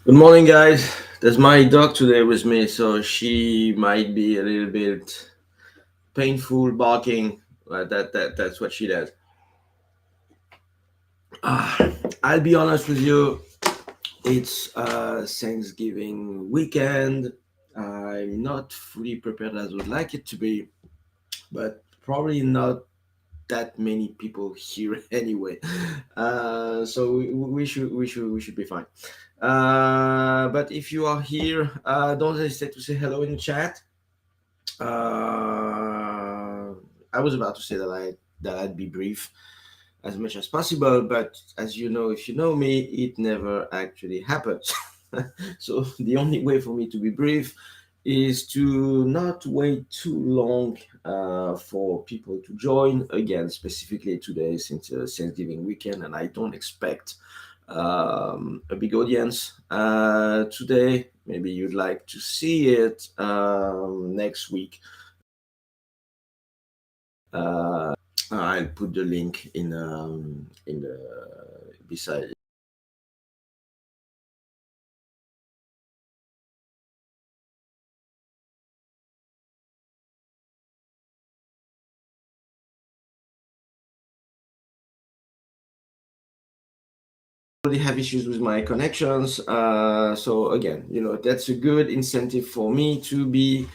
Good morning, guys. There's my dog today with me, so she might be a little bit painful barking. That's what she does. Ah, I'll be honest with you. It's Thanksgiving weekend. I'm not fully prepared as I would like it to be, but probably not that many people here anyway. So we should be fine. But if you are here, don't hesitate to say hello in the chat. Uh, I was about to say that I'd be brief as much as possible, but as you know, if you know me, it never actually happens. So the only way for me to be brief is to not wait too long for people to join. Again, specifically today, since Thanksgiving weekend, and I don't expect a big audience today. Maybe you'd like to see it next week. Uh, I'll put the link in the beside. Already have issues with my connections, so again, that's a good incentive for me to be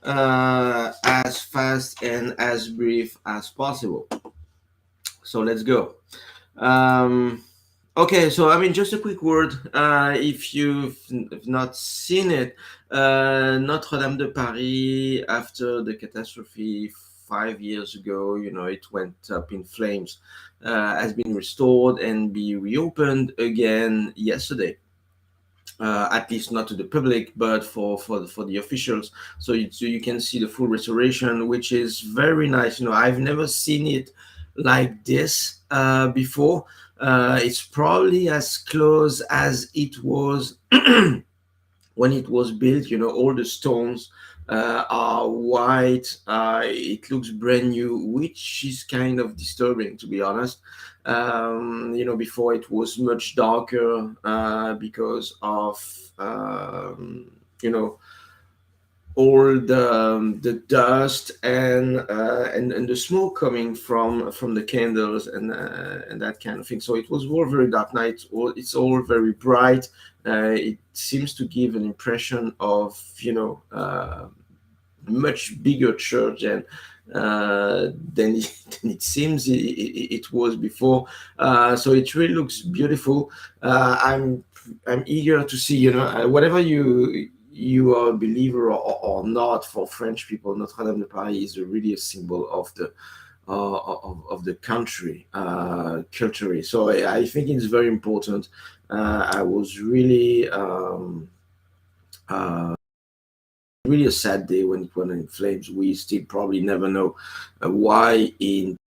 as fast and as brief as possible. So let's go. Um, Okay, so I mean, just a quick word. If you've not seen it, Notre Dame de Paris, after the catastrophe 5 years ago, it went up in flames, has been restored and be reopened again yesterday. At least not to the public, but for the officials. So you can see the full restoration, which is very nice. I've never seen it like this before. It's probably as close as it was when it was built. All the stones are white. It looks brand new, which is kind of disturbing, to be honest. Before it was much darker because of you know all the dust and the smoke coming from the candles and that kind of thing. So it was all very dark night. It's all very bright. It seems to give an impression of much bigger church than than it seems it was before. So it really looks beautiful. I'm eager to see, whatever you are a believer or not. For French people, Notre Dame de Paris is really a symbol of the country culturally. So I think it's very important. I was uh, really a sad day when it went in flames. We still probably never know why in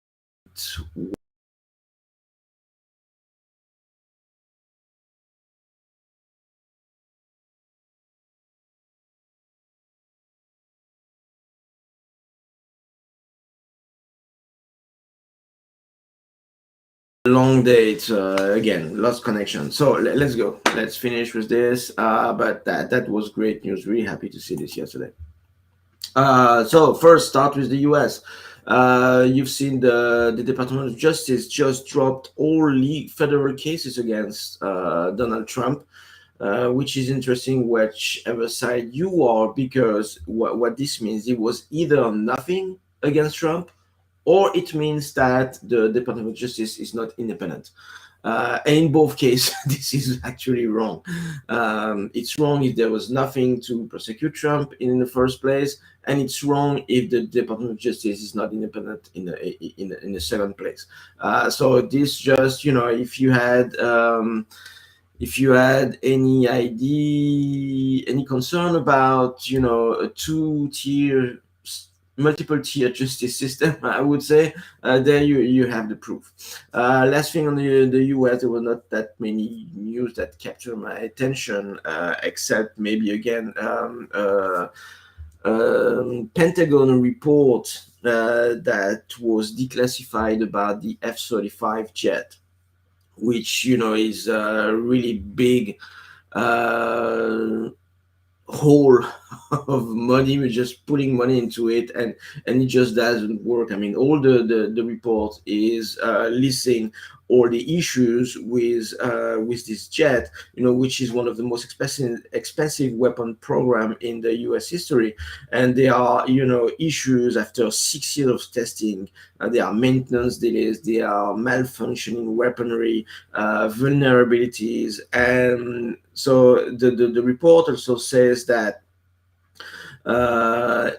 long date again, lost connection. So let's go. Let's finish with this. But that was great news. Really happy to see this yesterday. So first, start with the U.S. You've seen the Department of Justice just dropped all federal cases against Donald Trump, which is interesting, whichever side you are, because what this means, it was either nothing against Trump, or it means that the Department of Justice is not independent. And in both cases, this is actually wrong. It's wrong if there was nothing to prosecute Trump in the first place, and it's wrong if the Department of Justice is not independent in the second place. So this just, if you had any idea, any concern about, a two-tier, multiple-tier justice system, I would say, there you have the proof. Last thing on the US, there were not that many news that captured my attention, except maybe again Pentagon report that was declassified about the F-35 jet, which is a really big uh, whole of money. We're just putting money into it, and it just doesn't work. I mean, all the report is listing all the issues with this jet, which is one of the most expensive weapon program in the US history. And there are, issues after 6 years of testing. There are maintenance delays, there are malfunctioning weaponry, vulnerabilities. And so the report also says that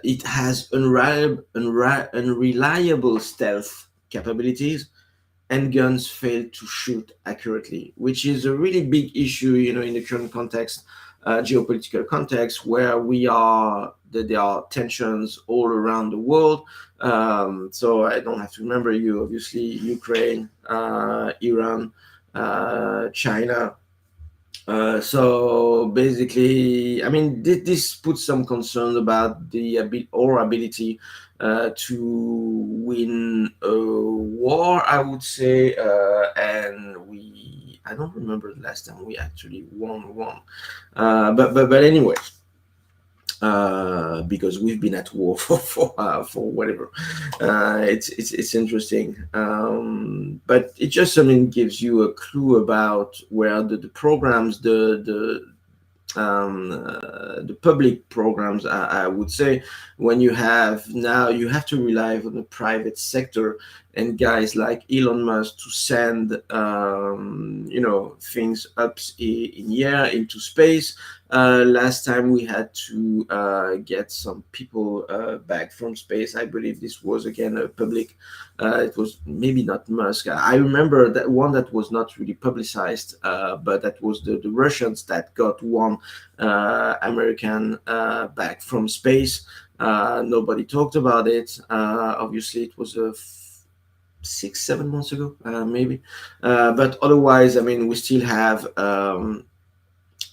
it has unreliable stealth capabilities, and guns fail to shoot accurately, which is a really big issue, in the current context, geopolitical context, where there are tensions all around the world. So I don't have to remember you, obviously, Ukraine, Iran, China. So basically, I mean, this puts some concerns about our ability to win a war, I would say. And I don't remember the last time we actually won one. But anyway, because we've been at war for whatever. It's interesting, but it just, I mean, gives you a clue about where the programs, the public programs, I would say, when you have to rely on the private sector and guys like Elon Musk to send things up in air into space. Last time we had to get some people back from space. I believe this was again a public. It was maybe not Musk. I remember that one that was not really publicized, but that was the Russians that got one American back from space. Nobody talked about it. Obviously, it was 6, 7 months ago, maybe. But otherwise, I mean, we still have.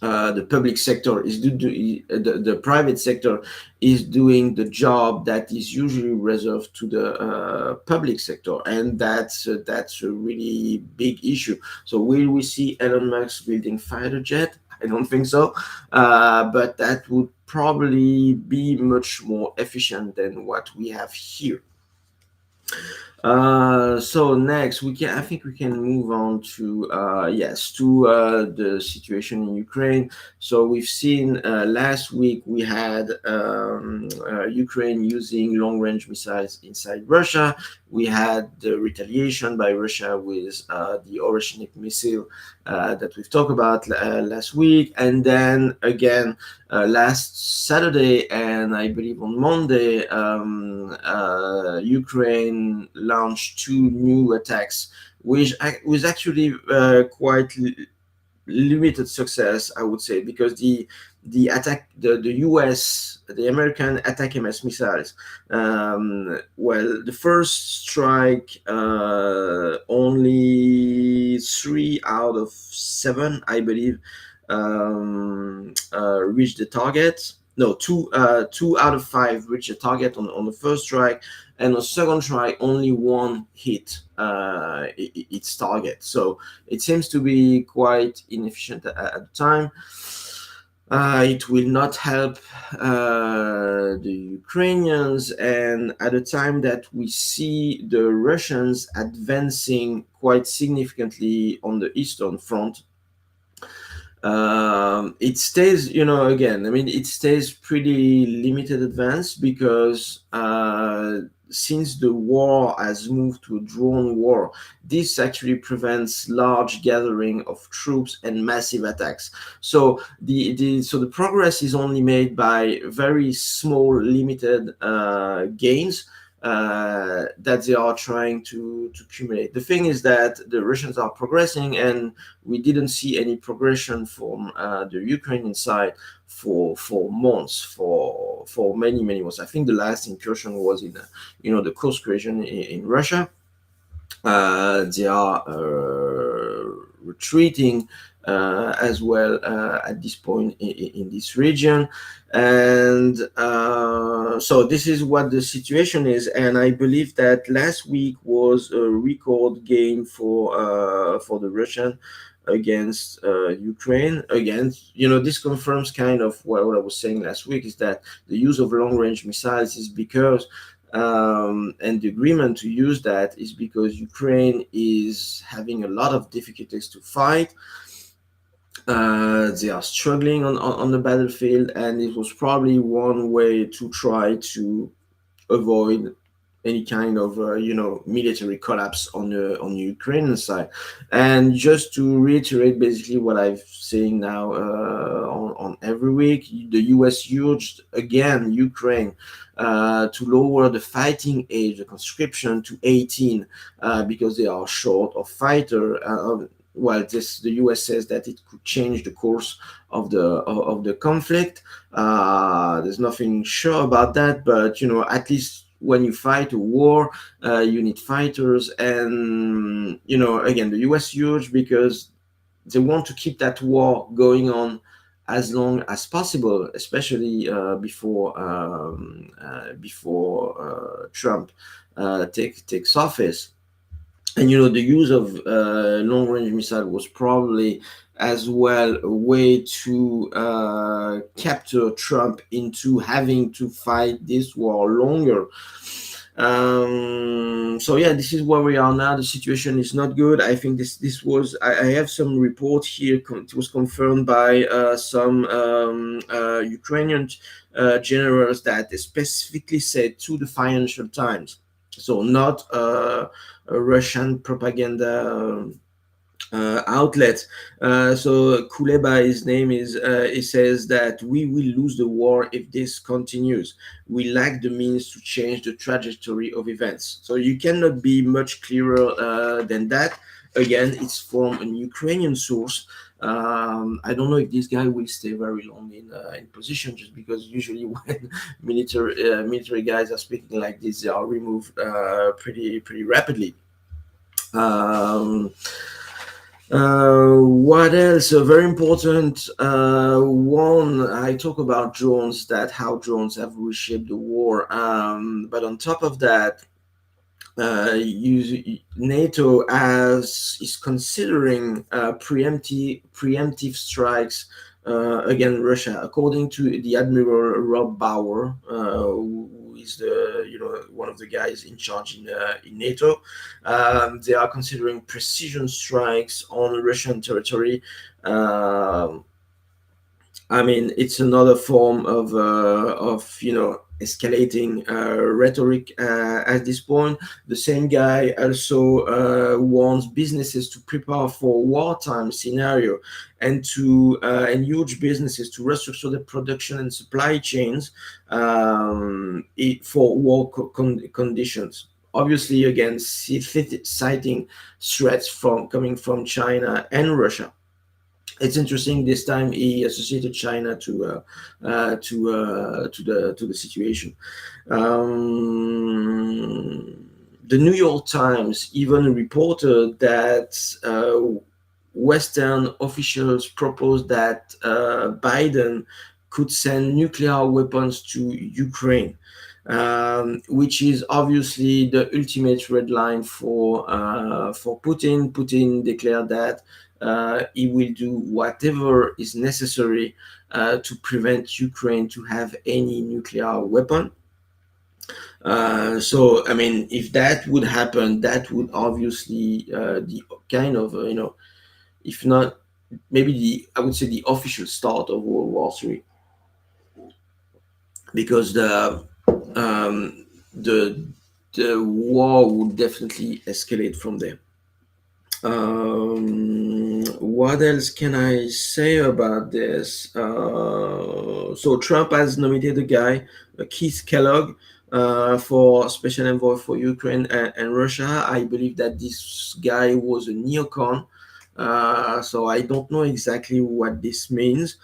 The public sector is the private sector is doing the job that is usually reserved to the public sector, and that's a really big issue. So will we see Elon Musk building fighter jet? I don't think so, but that would probably be much more efficient than what we have here. So next I think we can move on to the situation in Ukraine. So we've seen last week we had Ukraine using long range missiles inside Russia. We had the retaliation by Russia with the Oreshnik missile that we've talked about last week, and then again last Saturday, and I believe on Monday, Ukraine launched two new attacks, which was actually quite limited success, I would say, because the attack, the US, the American ATACMS missiles, well, the first strike, only 3 out of 7, I believe, reached the target. No, 2 out of 5 reached the target on the first strike, and on the second strike, only one hit its target. So it seems to be quite inefficient at the time. It will not help the Ukrainians, and at a time that we see the Russians advancing quite significantly on the Eastern Front, it stays, again, I mean, it stays pretty limited advance, because since the war has moved to a drone war, this actually prevents large gathering of troops and massive attacks. So the progress is only made by very small, limited gains that they are trying to accumulate. The thing is that the Russians are progressing, and we didn't see any progression from the Ukrainian side for months, for many months. I think the last incursion was in the Kursk region in Russia. They are retreating as well at this point in this region, and so this is what the situation is. And I believe that last week was a record gain for the Russian. against Ukraine. Again, this confirms kind of what I was saying last week, is that the use of long range missiles is because and the agreement to use that is because Ukraine is having a lot of difficulties to fight. They are struggling on the battlefield, and it was probably one way to try to avoid any kind of military collapse on the Ukrainian side. And just to reiterate basically what I'm saying now on every week, the US urged again Ukraine to lower the fighting age, the conscription, to 18 because they are short of fighter. Well, the U.S. says that it could change the course of the conflict. There's nothing sure about that, but at least when you fight a war, you need fighters, and again, the U.S. huge because they want to keep that war going on as long as possible, especially before Trump takes office. And the use of long range missile was probably as well a way to capture Trump into having to fight this war longer. So yeah, this is where we are now. The situation is not good. I think this was I have some report here. It was confirmed by some Ukrainian generals that specifically said to the Financial Times, so not a Russian propaganda outlet. So Kuleba, his name is, he says that we will lose the war if this continues. We lack the means to change the trajectory of events. So you cannot be much clearer than that. Again, it's from an Ukrainian source. I don't know if this guy will stay very long in position, just because usually when military guys are speaking like this, they are removed pretty rapidly. Um, what else? A very important one. I talk about drones, that how drones have reshaped the war. But on top of that, NATO is considering preemptive strikes against Russia, according to the Admiral Rob Bauer, who is the one of the guys in charge in NATO. They are considering precision strikes on Russian territory. I mean, it's another form of escalating rhetoric at this point. The same guy also wants businesses to prepare for wartime scenario, and to huge businesses to restructure their production and supply chains for war conditions. Obviously, again, citing threats coming from China and Russia. It's interesting. This time he associated China to the situation. The New York Times even reported that Western officials proposed that Biden could send nuclear weapons to Ukraine, which is obviously the ultimate red line for Putin. Putin declared that he will do whatever is necessary to prevent Ukraine to have any nuclear weapon. So, I mean, if that would happen, that would obviously the kind of if not maybe I would say the official start of World War III, because the war would definitely escalate from there. What else can I say about this? So Trump has nominated a guy, Keith Kellogg, for special envoy for Ukraine and Russia. I believe that this guy was a neocon, so I don't know exactly what this means.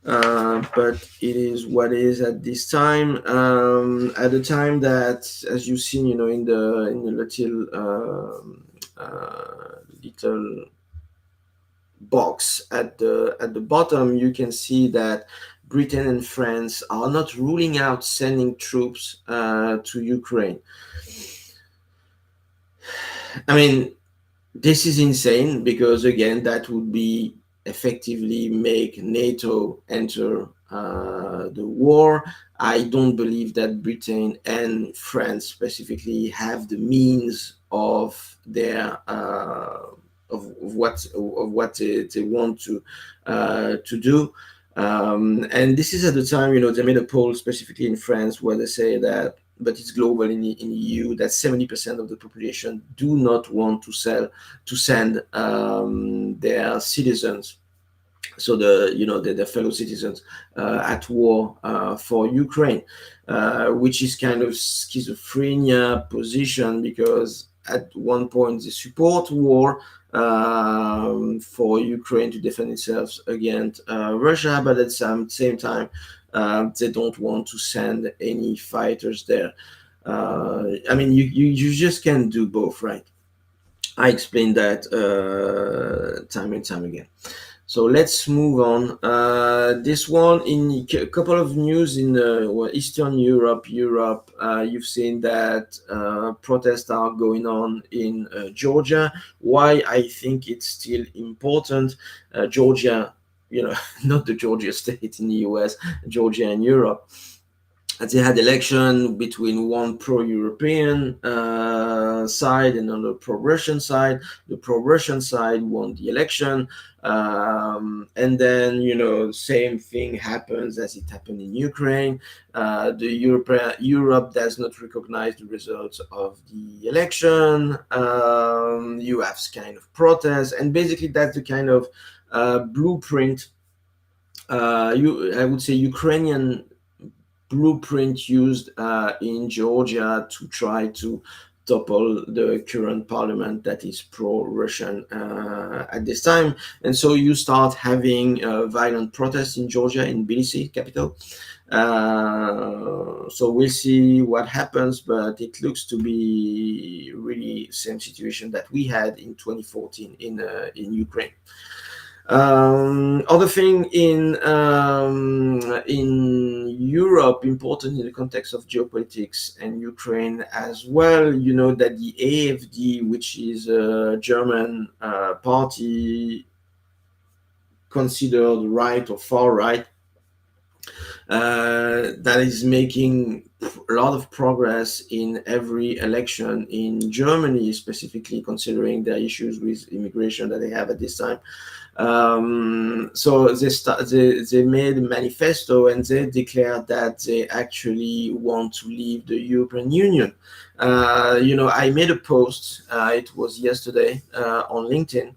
But it is what it is at this time. At the time that, as you've seen, in the little box at the bottom, you can see that Britain and France are not ruling out sending troops to Ukraine. I mean, This is insane because again, that would be effectively make NATO enter the war. I don't believe that Britain and France specifically have the means of their of what they want to do. And this is at the time, they made a poll specifically in France where they say that, but it's global in EU, that 70% of the population do not want to send their citizens, so their fellow citizens, at war for Ukraine, which is kind of schizophrenia position, because at one point they support war for Ukraine to defend itself against Russia, but at the same time they don't want to send any fighters there. I mean, you just can't do both, right? I explained that time and time again. So let's move on. This one, in a couple of news in Eastern Europe. You've seen that protests are going on in Georgia. Why I think it's still important. Georgia, not the Georgia state in the US, Georgia in Europe. They had election between one pro-European side and another pro-Russian side. The pro-Russian side won the election, and then same thing happens as it happened in Ukraine. The Europe does not recognize the results of the election. You have kind of protests, and basically that's the kind of blueprint. I would say Ukrainian blueprint used in Georgia to try to topple the current parliament that is pro-Russian at this time. And so you start having violent protests in Georgia, in Tbilisi, capital. So we'll see what happens, but it looks to be really same situation that we had in 2014 in Ukraine. Other thing in Europe, important in the context of geopolitics and Ukraine as well, that the AfD, which is a German party considered right or far right, that is making a lot of progress in every election in Germany, specifically considering the issues with immigration that they have at this time. So they made a manifesto, and they declared that they actually want to leave the European Union. I made a post, it was yesterday, on LinkedIn,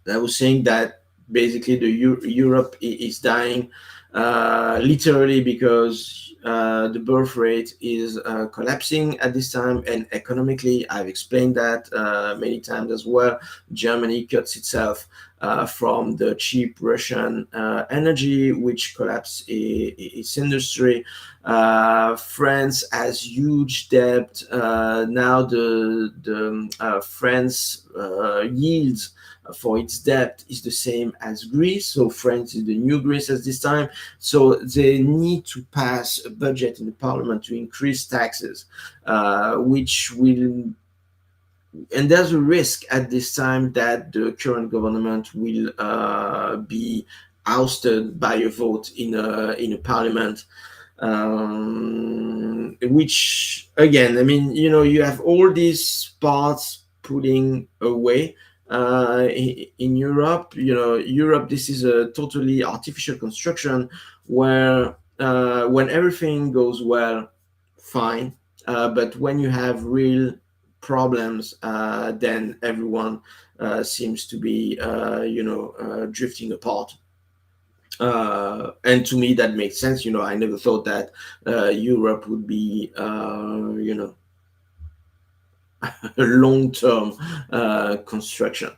that was saying that basically Europe is dying, literally, because the birth rate is collapsing at this time, and economically, I've explained that many times as well. Germany cuts itself from the cheap Russian energy, which collapsed its industry. France has huge debt. Now the France yields for its debt is the same as Greece. So France is the new Greece at this time. So they need to pass a budget in the parliament to increase taxes, which will, and there's a risk at this time that the current government will be ousted by a vote in a parliament, which again, I mean, you have all these parts pulling away in Europe. Europe, this is a totally artificial construction where when everything goes well, fine, but when you have real problems, then everyone seems to be drifting apart. And to me that makes sense. I never thought that Europe would be long-term construction.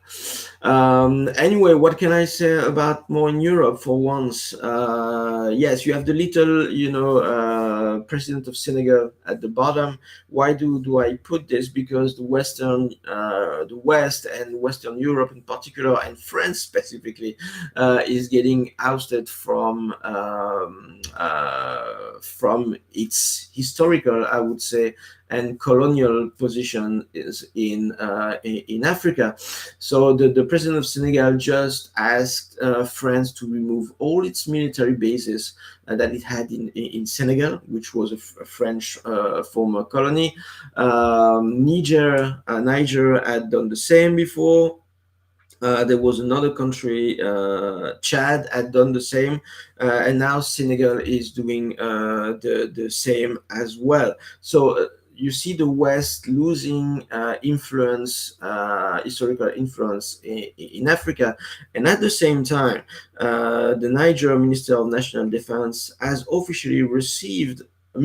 Anyway, what can I say about more in Europe for once? Yes, you have the little, president of Senegal at the bottom. Why do I put this? Because the West and Western Europe in particular, and France specifically, is getting ousted from from its historical, I would say, and colonial position is in Africa. So the president of Senegal just asked France to remove all its military bases that it had in Senegal, which was a French former colony. Niger had done the same before. There was another country, Chad, had done the same, and now Senegal is doing the same as well. So you see the West losing influence, historical influence in Africa, and at the same time, the Niger Minister of National Defense has officially received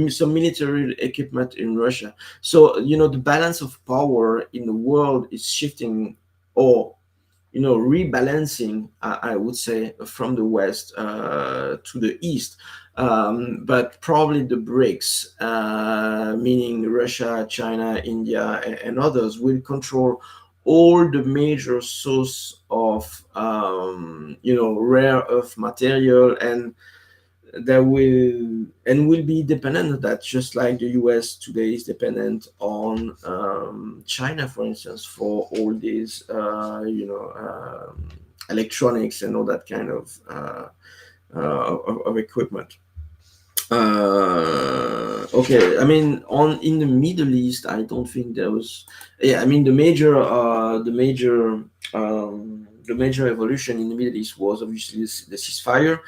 some military equipment in Russia. So the balance of power in the world is shifting, or rebalancing, I would say, from the west to the east. But probably the BRICS, meaning Russia, China, India, and others, will control all the major source of rare earth material, and that will be dependent on that, just like the US today is dependent on China, for instance, for all these electronics and all that kind of equipment. Okay, I mean, in the Middle East, I don't think there was. Yeah, I mean, the major evolution in the Middle East was obviously the ceasefire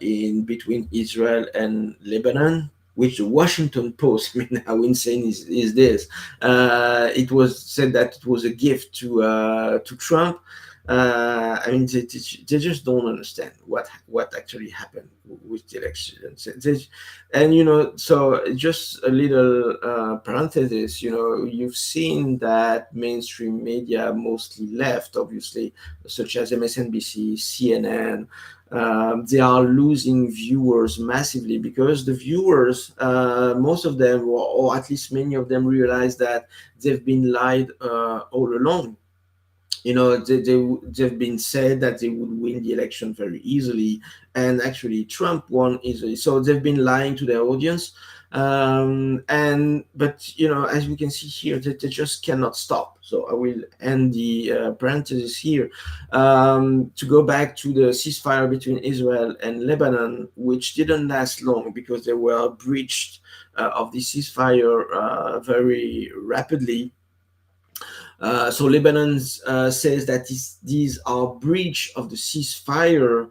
in between Israel and Lebanon, which the Washington Post, I mean, how insane is this? It was said that it was a gift to Trump. I mean, they just don't understand what actually happened with the election. And so just a little parenthesis. You've seen that mainstream media, mostly left, obviously, such as MSNBC, CNN. They are losing viewers massively because the viewers, most of them, or at least many of them, realize that they've been lied all along. They've been said that they would win the election very easily, and actually Trump won easily. So they've been lying to their audience, but as we can see here, they just cannot stop. So I will end the parenthesis here, to go back to the ceasefire between Israel and Lebanon, which didn't last long because they were breached of the ceasefire very rapidly. So Lebanon says that these are breach of the ceasefire,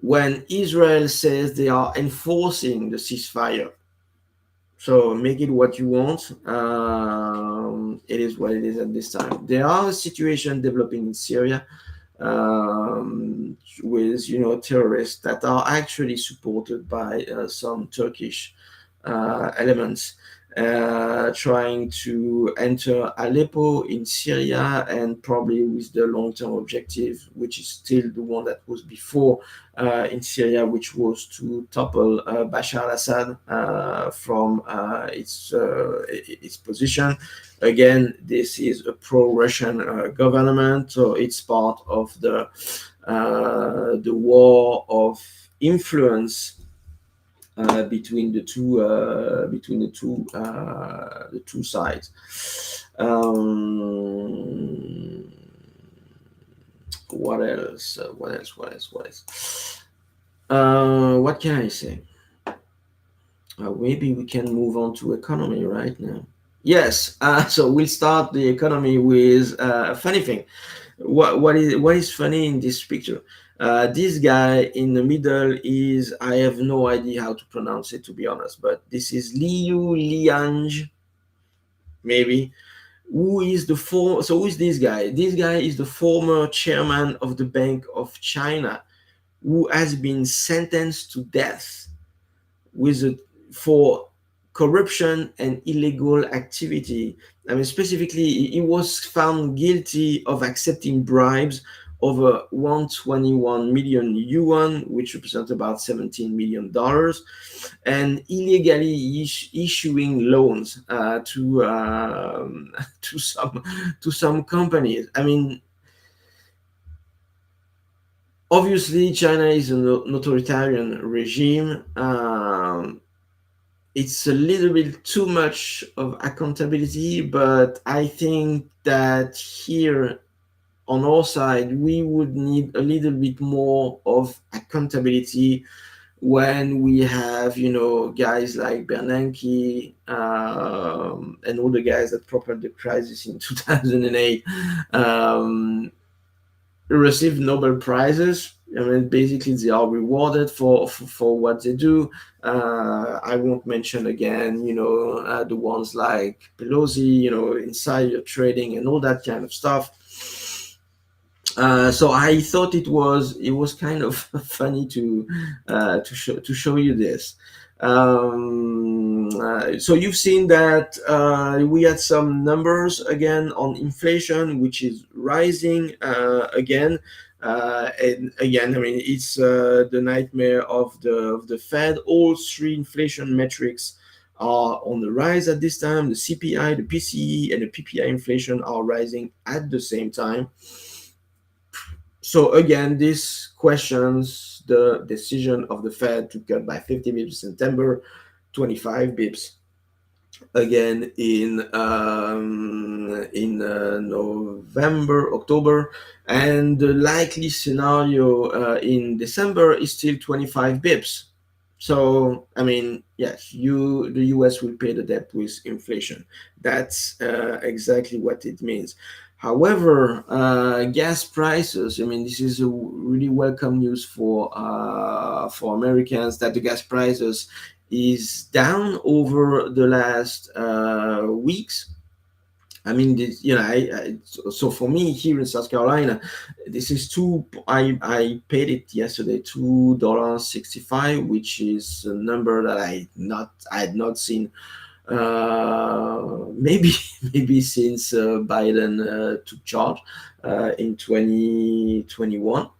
when Israel says they are enforcing the ceasefire. So make it what you want. It is what it is at this time. There are situations developing in Syria with terrorists that are actually supported by some Turkish elements trying to enter Aleppo in Syria, and probably with the long-term objective, which is still the one that was before in Syria, which was to topple Bashar al-Assad from its position. Again, this is a pro-Russian government, so it's part of the war of influence between the two sides. What else? What can I say? Maybe we can move on to economy right now. Yes. So we'll start the economy with a funny thing. What is funny in this picture? This guy in the middle is, I have no idea how to pronounce it, to be honest, but this is Liu Liang, maybe. Who is this guy? This guy is the former chairman of the Bank of China, who has been sentenced to death for corruption and illegal activity. I mean, specifically, he was found guilty of accepting bribes over 121 million yuan, which represents about $17 million, and illegally issuing loans to some companies. I mean, Obviously, China is an authoritarian regime. It's a little bit too much of accountability, but I think that here on our side, we would need a little bit more of accountability when we have, guys like Bernanke and all the guys that propelled the crisis in 2008 um, receive Nobel prizes. I mean, basically, they are rewarded for what they do. I won't mention again, the ones like Pelosi, insider trading and all that kind of stuff. So I thought it was kind of funny to show you this. So you've seen that we had some numbers again on inflation, which is rising again. And again, I mean, it's the nightmare of the Fed. All three inflation metrics are on the rise at this time. The CPI, the PCE, and the PPI inflation are rising at the same time. So again, this questions the decision of the Fed to cut by 50 bips in September, 25 bips again in November, October, and the likely scenario in December is still 25 bips. So I mean, yes, the US will pay the debt with inflation. That's exactly what it means. However, gas prices. I mean, this is a really welcome news for Americans that the gas prices is down over the last weeks. I mean, this, so for me here in South Carolina, this is two. I paid it yesterday, $2.65, which is a number that I had not seen maybe maybe since Biden took charge in 2021.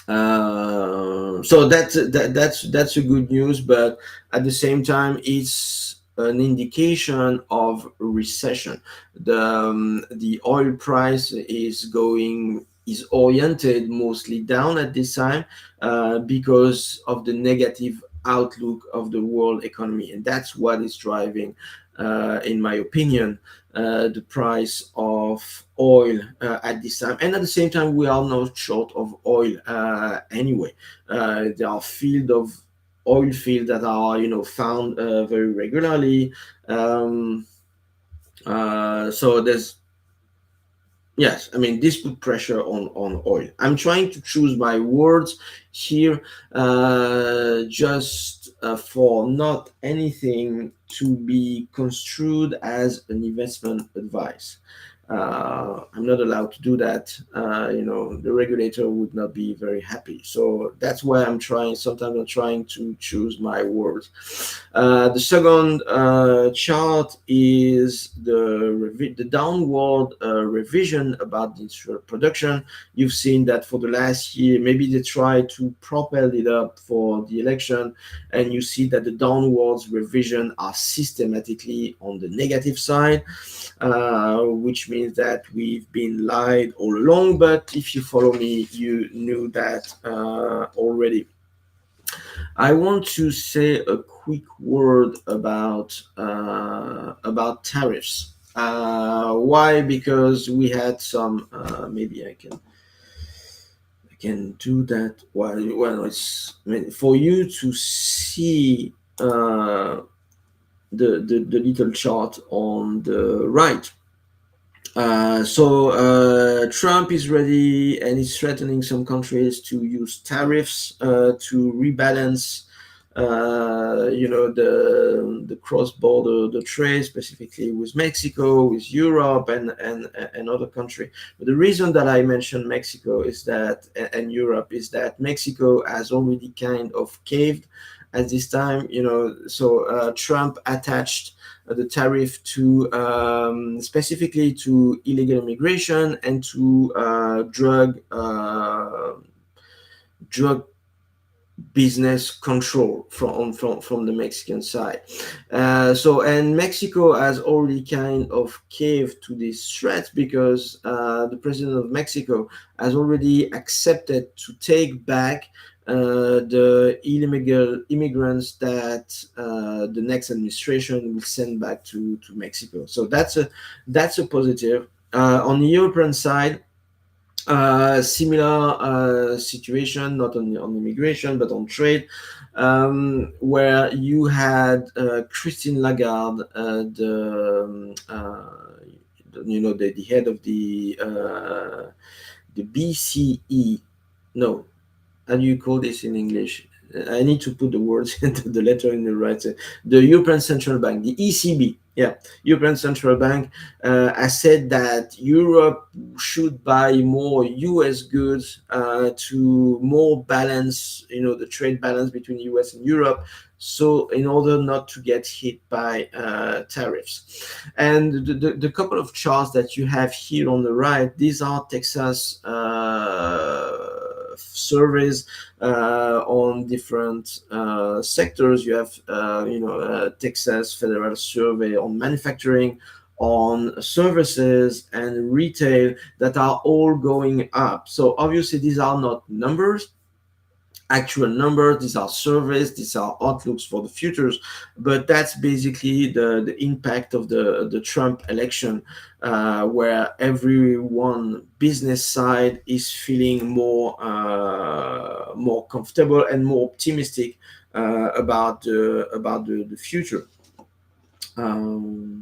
So that's a good news, but at the same time, it's an indication of recession. The oil price is oriented mostly down at this time because of the negative outlook of the world economy, and that's what is driving, in my opinion, the price of oil at this time. And at the same time, we are not short of oil anyway. There are oil fields that are found very regularly. So there's Yes, I mean, this put pressure on oil. I'm trying to choose my words here, just for not anything to be construed as an investment advice. I'm not allowed to do that. The regulator would not be very happy. So that's why sometimes I'm trying to choose my words. The second chart is the downward revision about the industrial production. You've seen that for the last year, maybe they tried to propel it up for the election, and you see that the downwards revision are systematically on the negative side, which means that we've been lied all along. But if you follow me, you knew that already. I want to say a quick word about tariffs. Why? Because we had some. Maybe I can do that. Well, I mean, for you to see the little chart on the right. So Trump is ready and is threatening some countries to use tariffs to rebalance, the cross-border the trade, specifically with Mexico, with Europe, and other countries. But the reason that I mentioned Mexico is that and Europe is that Mexico has already kind of caved at this time. So Trump attached the tariff to specifically to illegal immigration and to drug business control from the Mexican side. And Mexico has already kind of caved to this threat because the president of Mexico has already accepted to take back the illegal immigrants that the next administration will send back to Mexico. So that's a positive. On the European side, similar situation, not on immigration but on trade, where you had Christine Lagarde, the head of the BCE. No, how do you call this in English? I need to put the words into the letter in the right. The European Central Bank, the ECB. Yeah, European Central Bank has said that Europe should buy more U.S. goods to more balance, the trade balance between U.S. and Europe. So, in order not to get hit by tariffs, and the couple of charts that you have here on the right, these are Texas surveys on different sectors. You have, Texas Federal Survey on manufacturing, on services and retail that are all going up. So obviously these are not numbers, actual numbers. These are surveys, these are outlooks for the futures, but that's basically the impact of the Trump election, where everyone business side is feeling more comfortable and more optimistic about the future. um,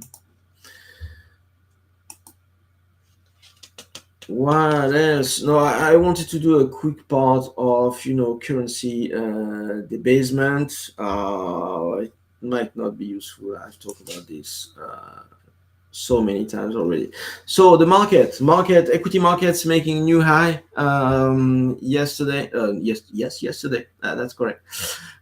What else? No, I wanted to do a quick part of currency debasement. It might not be useful. I've talked about this so many times already. So the equity markets making new high yesterday. Yesterday. That's correct.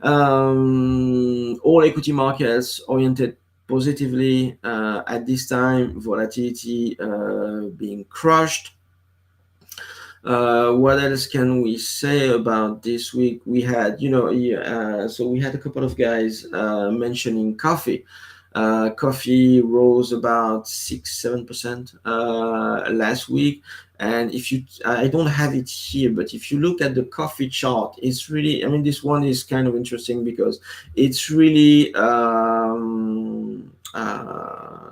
All equity markets oriented positively at this time. Volatility being crushed. What else can we say about this week? We had, so we had a couple of guys mentioning coffee. Coffee rose about 6-7% last week. And I don't have it here, but if you look at the coffee chart, it's really, I mean, this one is kind of interesting because it's really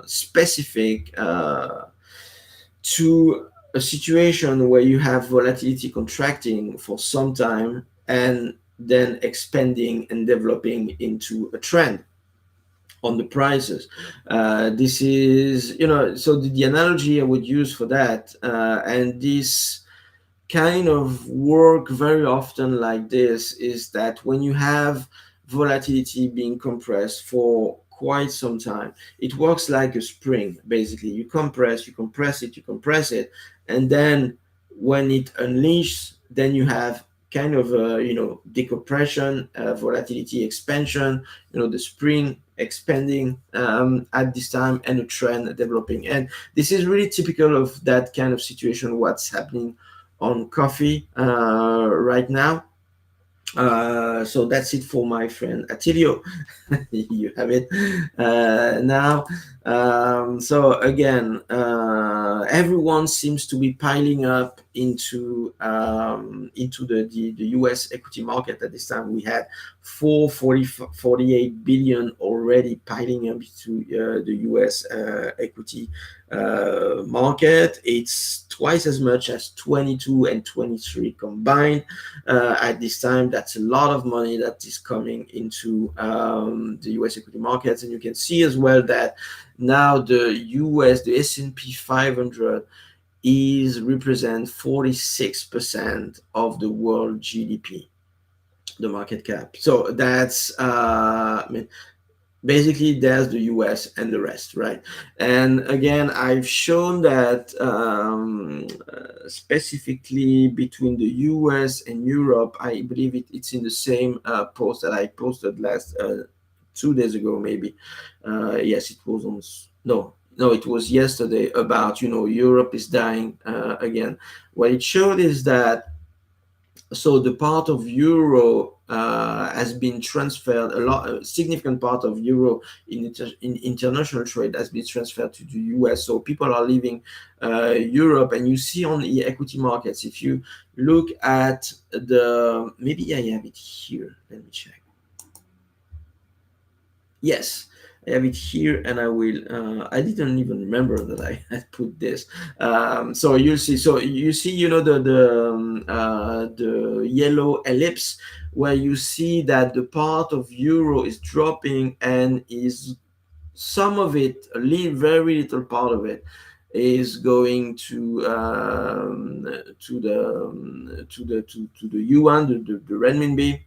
specific to a situation where you have volatility contracting for some time and then expanding and developing into a trend on the prices. This is, so the analogy I would use for that, and this kind of work very often like this, is that when you have volatility being compressed for quite some time, it works like a spring. Basically, you compress it, and then when it unleashes, then you have kind of a decompression, volatility expansion, the spring expanding at this time, and a trend developing. And this is really typical of that kind of situation, what's happening on coffee right now. So that's it for my friend Attilio. You have it now. So again, everyone seems to be piling up into the U.S. equity market. At this time, we had 48 billion already piling up to the U.S. equity market. It's twice as much as 22 and 23 combined at this time. That's a lot of money that is coming into the U.S. equity markets, and you can see as well that now the S&P 500 is represent 46% of the world GDP, the market cap. So that's basically there's the US and the rest, right? And again, I've shown that specifically between the US and Europe, I believe it's in the same post that I posted last 2 days ago, maybe. Yes, it was on. No, it was yesterday, about Europe is dying again. What it showed is that So the part of euro has been transferred a significant part of euro in international trade has been transferred to the US. So people are leaving Europe, and you see on the equity markets, if you look at the, maybe I have it here, let me check. Yes, I have it here, and I will. I didn't even remember that I had put this. So you see, the yellow ellipse, where you see that the part of euro is dropping, and is some of it, very little part of it, is going to the yuan, the renminbi.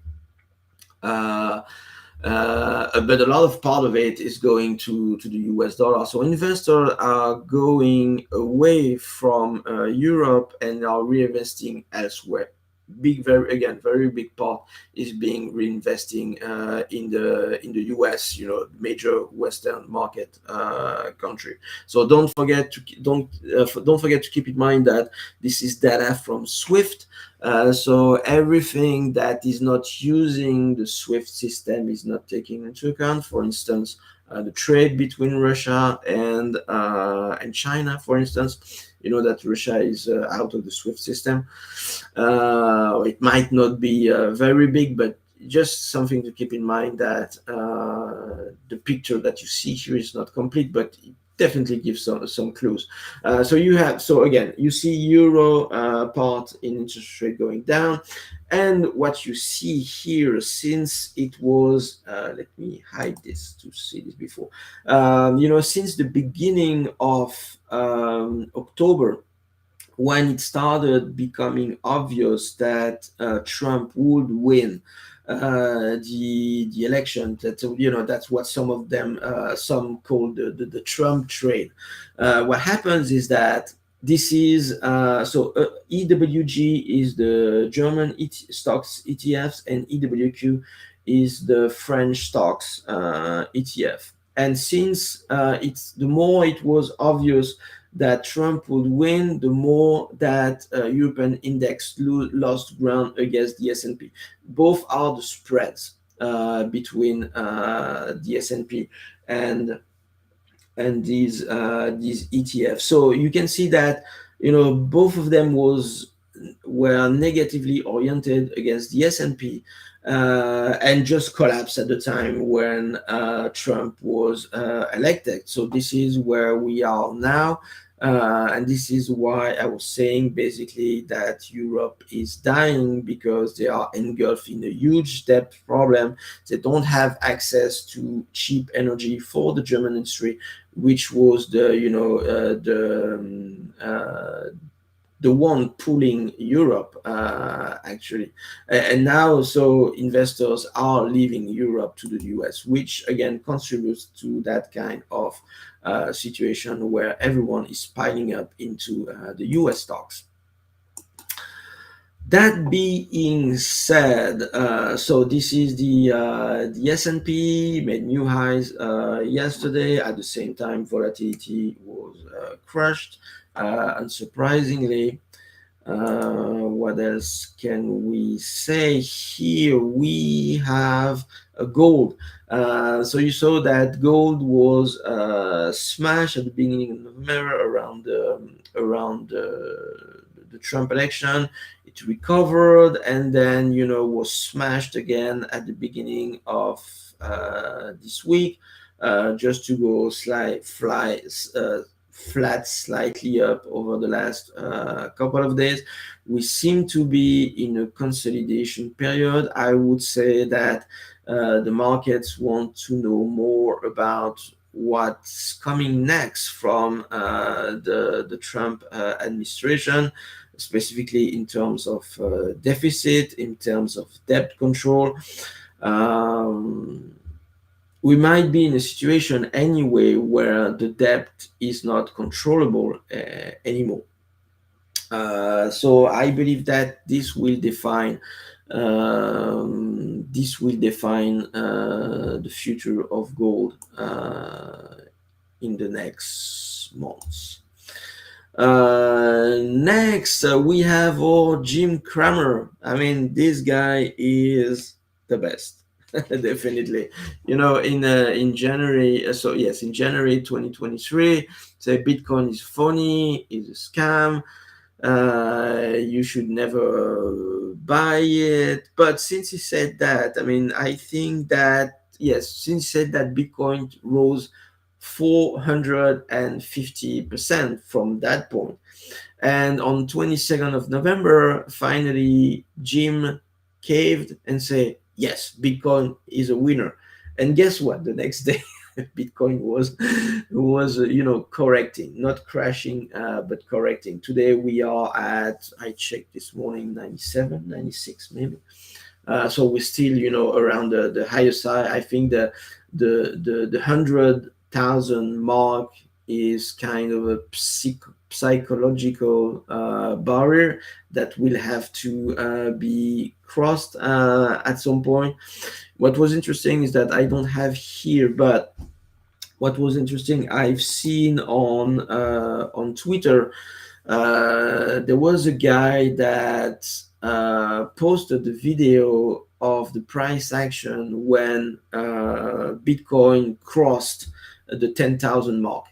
Uh, but a lot of part of it is going to the US dollar. So investors are going away from Europe and are reinvesting elsewhere. Very big part is being reinvesting in the US, major Western market country. So don't forget to keep in mind that this is data from Swift. So everything that is not using the SWIFT system is not taken into account. For instance, the trade between Russia and China, for instance. You know that Russia is out of the SWIFT system. It might not be very big, but just something to keep in mind, that the picture that you see here is not complete, but it definitely gives some clues. So again, you see euro part in interest rate going down, and what you see here, since it was, let me hide this to see this before, since the beginning of October, when it started becoming obvious that Trump would win the election, that's what some call the Trump trade. What happens is that this is EWG is the German stocks ETFs, and EWQ is the French stocks ETF. And since the more it was obvious that Trump would win, the more that European index lost ground against the S&P. Both are the spreads between the S&P and these ETFs. So you can see that both of them were negatively oriented against the S&P, and just collapsed at the time when Trump was elected. So this is where we are now. And this is why I was saying basically that Europe is dying, because they are engulfed in a huge debt problem. They don't have access to cheap energy for the German industry, which was the one pulling Europe, actually. And now, so investors are leaving Europe to the US, which again contributes to that kind of situation where everyone is piling up into the US stocks. That being said, so this is the S&P made new highs yesterday. At the same time, volatility was crushed, unsurprisingly. What else can we say here? We have gold. So you saw that gold was smashed at the beginning of November around the Trump election. It recovered, and then was smashed again at the beginning of this week, just to go flat slightly up over the last couple of days. We seem to be in a consolidation period. I would say that the markets want to know more about what's coming next from the Trump administration, specifically in terms of deficit, in terms of debt control. We might be in a situation anyway where the debt is not controllable anymore. So I believe that this will define the future of gold in the next months. Next, we have our Jim Cramer. I mean, this guy is the best, definitely. In January, so yes, in January 2023, say Bitcoin is phony, is a scam. You should never buy it. But since he said that, I mean, I think that yes, since he said that Bitcoin rose 450% from that point. And on 22nd of November, finally, Jim caved and said, yes, Bitcoin is a winner. And guess what? The next day, Bitcoin was correcting, not crashing, but correcting. Today we are at, I checked this morning, 97, 96 maybe. So we're still, around the higher side. I think the 100,000 mark is kind of a psychological barrier that will have to be crossed at some point. What was interesting is that I don't have here, but what was interesting, I've seen on Twitter, there was a guy that posted the video of the price action when Bitcoin crossed the 10,000 mark.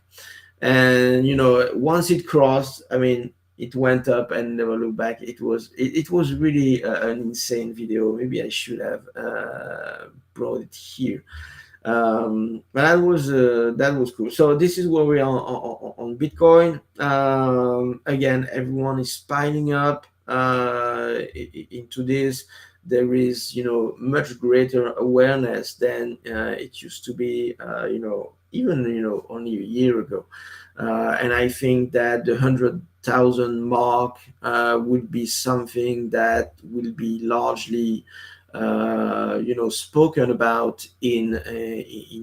And once it crossed, I mean, it went up and never looked back. It was really an insane video. Maybe I should have brought it here. But that was cool. So this is where we are on Bitcoin. Again, everyone is piling up into this. There is much greater awareness than it used to be. Even only a year ago. And I think that the 100,000 mark would be something that will be largely spoken about in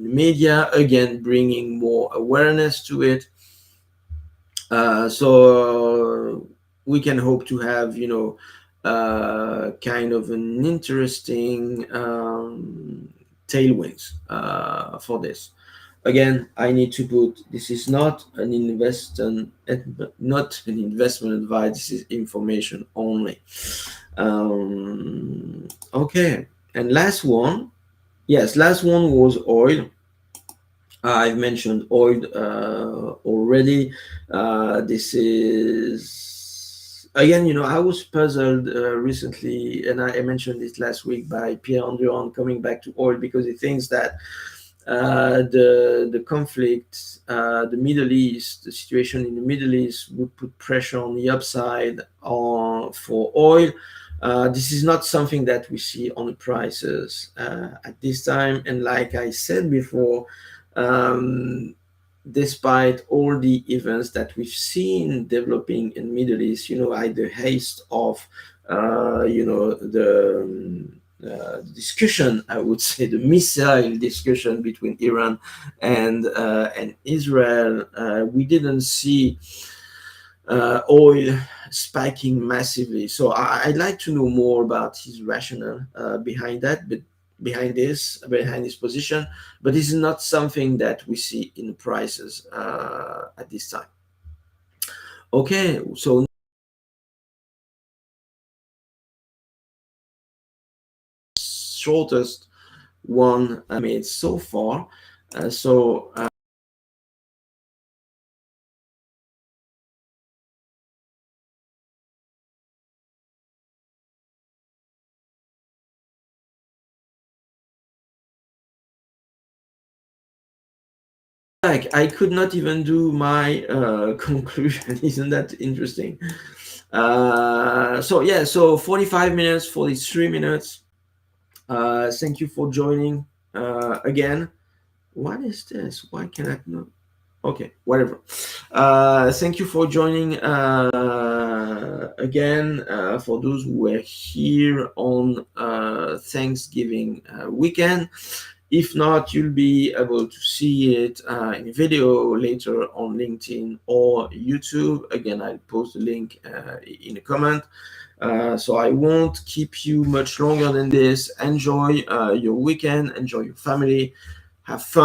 media, again bringing more awareness to it. So we can hope to have kind of an interesting tailwinds for this. Again, I need to put, this is not an investment advice. This is information only. Okay, and last one was oil. I've mentioned oil already. This is, again, I was puzzled recently, and I mentioned it last week, by Pierre Durand coming back to oil, because he thinks that the conflict, the Middle East, the situation in the Middle East would put pressure on the upside for oil. This is not something that we see on the prices at this time. And like I said before, despite all the events that we've seen developing in the Middle East, at the haste of, the discussion, I would say the missile discussion between Iran and Israel, we didn't see oil spiking massively. So I'd like to know more about his rationale behind that, but behind this position. But this is not something that we see in the prices at this time. Okay, so shortest one I made so far. I could not even do my conclusion. Isn't that interesting? So 45 minutes, 43 minutes. Thank you for joining again. What is this? Why can I not? Okay, whatever. Thank you for joining again. For those who were here on Thanksgiving weekend. If not, you'll be able to see it in a video later on LinkedIn or YouTube. Again, I'll post the link in a comment. So I won't keep you much longer than this. Enjoy your weekend. Enjoy your family. Have fun.